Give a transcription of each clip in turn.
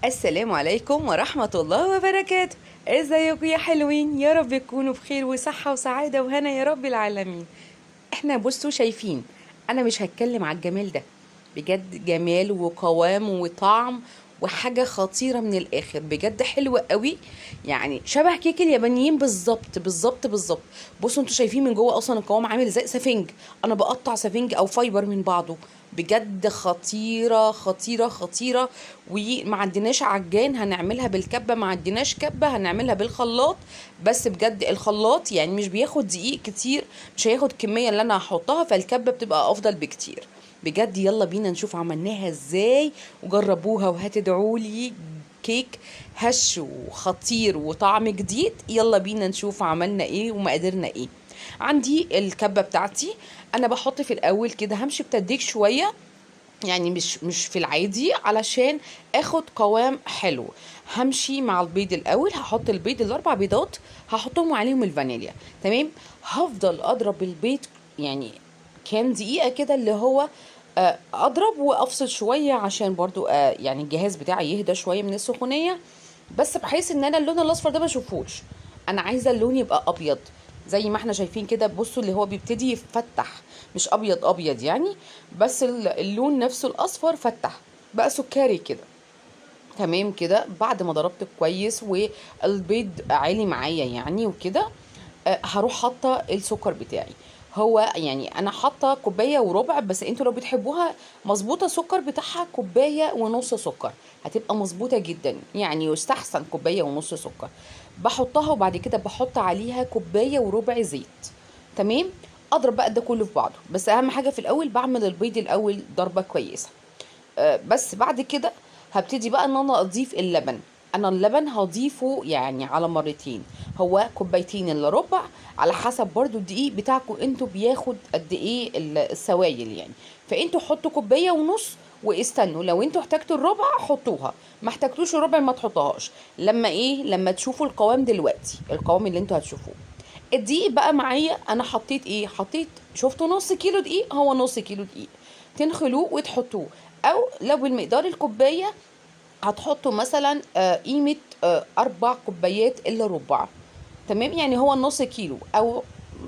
السلام عليكم ورحمة الله وبركاته. ازيكم يا حلوين؟ يا رب تكونوا بخير وصحة وسعادة وهنا يا رب العالمين. احنا بصوا شايفين، انا مش هتكلم على الجمال ده، بجد جمال وقوام وطعم وحاجة خطيرة من الآخر، بجد حلوة قوي. يعني شبه كيك اليابانيين بالظبط بالظبط بالظبط. بصوا انتوا شايفين من جوه اصلا القوام عامل زي سفنج. انا بقطع سفنج او فايبر من بعضه. بجد خطيرة خطيرة خطيرة. وما عندناش عجان هنعملها بالكبة، ما عندناش كبة هنعملها بالخلاط. بس بجد الخلاط يعني مش بياخد دقيق كتير، مش هياخد الكمية اللي انا هحطها، فالكبة بتبقى افضل بكتير. بجد يلا بينا نشوف عملناها ازاي وجربوها وهتدعولي. كيك هش وخطير وطعم جديد. يلا بينا نشوف عملنا ايه ومقاديرنا ايه. عندي الكبة بتاعتي. انا بحط في الاول كده همشي بتدريج شوية، يعني مش في العادي علشان اخد قوام حلو. همشي مع البيض الاول، هحط البيض الاربع بيضات، هحطهم عليهم الفانيليا. تمام. هفضل اضرب البيض يعني كام دقيقة كده، اللي هو اضرب وافصل شوية عشان برضو يعني الجهاز بتاعي يهدى شوية من السخونية. بس بحيث ان انا اللون الاصفر ده ما اشوفوش، انا عايزه اللون يبقى ابيض. زي ما احنا شايفين كده، بصوا اللي هو بيبتدي يفتح، مش ابيض ابيض يعني، بس اللون نفسه الاصفر فتح بقى سكري كده. تمام كده. بعد ما ضربت كويس والبيض عالي معايا يعني وكده، هروح حاطه السكر بتاعي. هو يعني انا حاطه كوبايه وربع، بس انتوا لو بتحبوها مظبوطه السكر بتاعها كوبايه ونص سكر هتبقى مظبوطه جدا، يعني يستحسن كوبايه ونص سكر. بحطها وبعد كده بحط عليها كوبايه وربع زيت. تمام. اضرب بقى ده كله في بعضه، بس اهم حاجه في الاول بعمل البيض الاول ضربه كويسه. بس بعد كده هبتدي بقى ان انا اضيف اللبن. انا اللبن هضيفه يعني على مرتين، هو كوبايتين الا ربع، على حسب برضو الدقيق بتاعكم انتوا بياخد قد ايه السوائل يعني. فانتوا حطوا كوبايه ونص واستنوا، لو انتوا احتاجتوا الربع حطوها، ما احتاجتوش الربع ما تحطوهاش. لما ايه، لما تشوفوا القوام دلوقتي، القوام اللي انتوا هتشوفوه. الدقيق بقى معايا انا حطيت ايه، حطيت شفتوا نص كيلو دقيق، هو نص كيلو دقيق. تنخلوه وتحطوه، او لو بالمقدار الكوبايه هتحطوا مثلا قيمه 4 كوبايات الا ربع. تمام، يعني هو النص كيلو، او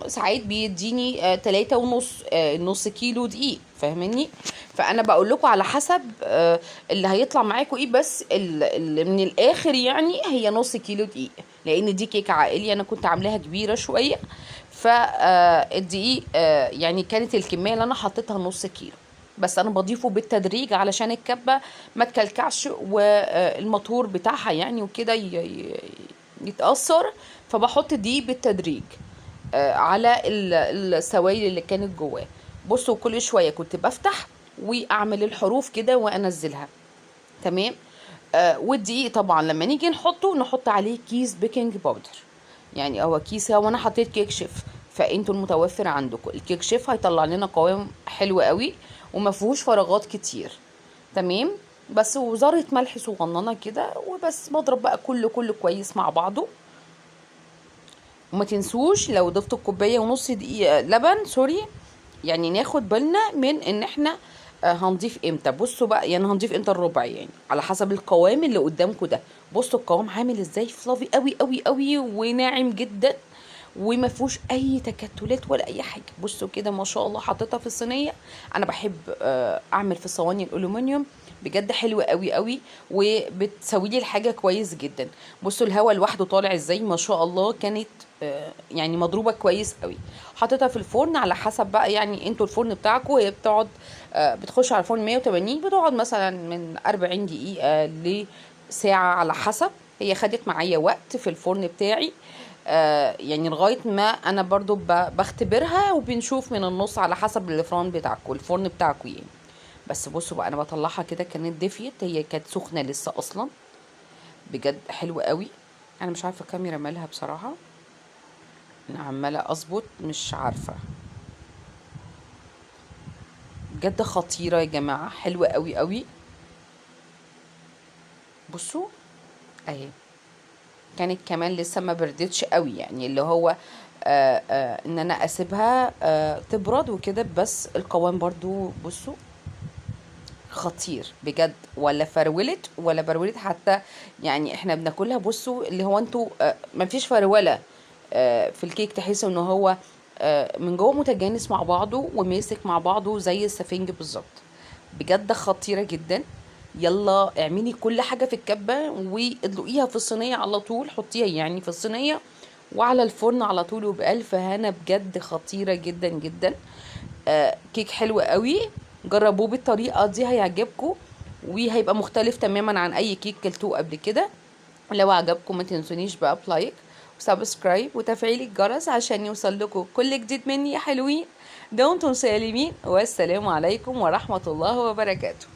ساعات بيديني 3 ونص، نص كيلو دقيق، فاهمني؟ فانا بقول لكم على حسب اللي هيطلع معاكم ايه، بس اللي من الاخر يعني هي نص كيلو دقيق، لان دي كيكه عائلي انا كنت عاملاها كبيره شويه. فالدقيق يعني كانت الكميه اللي انا حطيتها نص كيلو، بس انا بضيفه بالتدريج علشان الكبه ما تكلكعش والموتور بتاعها يعني وكده يتأثر. فبحط دي بالتدريج على السوائل اللي كانت جواه. بصوا كل شوية كنت بفتح واعمل الحروف كده وانزلها. تمام. والدقيق طبعا لما نيجي نحطه نحط عليه كيس بيكنج باودر، يعني هو كيس، هو انا حطيت كيك شيف، فانتوا المتوفر عندكم الكيك شيف هيطلع لنا قوام حلو قوي وما فيهوش فراغات كتير. تمام. بس وذرة ملح صغننة كده وبس، بضرب بقى كله كويس مع بعضه. وما تنسوش لو ضفتوا كوبايه ونص دقيقه لبن، سوري، يعني ناخد بالنا من ان احنا هنضيف امتى. بصوا بقى يعني هنضيف امتى الربع، يعني على حسب القوام اللي قدامكم ده. بصوا القوام عامل ازاي، فلافي قوي قوي قوي وناعم جدا، وما فيهوش اي تكتلات ولا اي حاجه. بصوا كده ما شاء الله، حطيتها في الصينيه. انا بحب اعمل في الصواني الالومنيوم، بجد حلوه قوي قوي وبتسوي لي الحاجه كويس جدا. بصوا الهواء لوحده طالع ازاي ما شاء الله، كانت يعني مضروبه كويس قوي. حطيتها في الفرن على حسب بقى يعني انتوا الفرن بتاعكم، هي بتقعد بتخش على الفرن 180، بتقعد مثلا من 40 دقيقه لساعه على حسب. هي خدت معايا وقت في الفرن بتاعي يعني لغايه ما انا برضو بختبرها وبنشوف من النص على حسب الفرن بتاعكم، الفرن بتاعكم يعني. بس بصوا بقى انا بطلعها كده، كانت دفيت، هي كانت سخنه لسه اصلا. بجد حلوه قوي. انا مش عارفه الكاميرا مالها بصراحه، انا عماله اظبط مش عارفه. بجد خطيره يا جماعه، حلوه قوي قوي. بصوا اهي، كانت كمان لسه ما بردتش قوي، يعني اللي هو ان انا اسيبها تبرد وكده، بس القوام برضو بصوا خطير بجد، ولا فرولت ولا برولت حتى. يعني احنا بناكلها، بصوا اللي هو انتوا مفيش فرولة في الكيك، تحسوا ان هو من جوه متجانس مع بعضه وماسك مع بعضه زي السفنج بالظبط. بجد خطيرة جدا. يلا اعملي كل حاجة في الكبة وادلقيها في الصينية على طول، حطيها يعني في الصينية وعلى الفرن على طول وبألف هنا. بجد خطيرة جدا جدا. كيك حلو قوي. جربوه بالطريقة دي هيعجبكم، وهيبقى مختلف تماما عن اي كيك كلتوه قبل كده. لو عجبكم ما تنسونيش بقى بلايك وسبسكرايب وتفعيل الجرس عشان يوصل لكم كل جديد مني يا حلوين. دمتم سالمين، والسلام عليكم ورحمة الله وبركاته.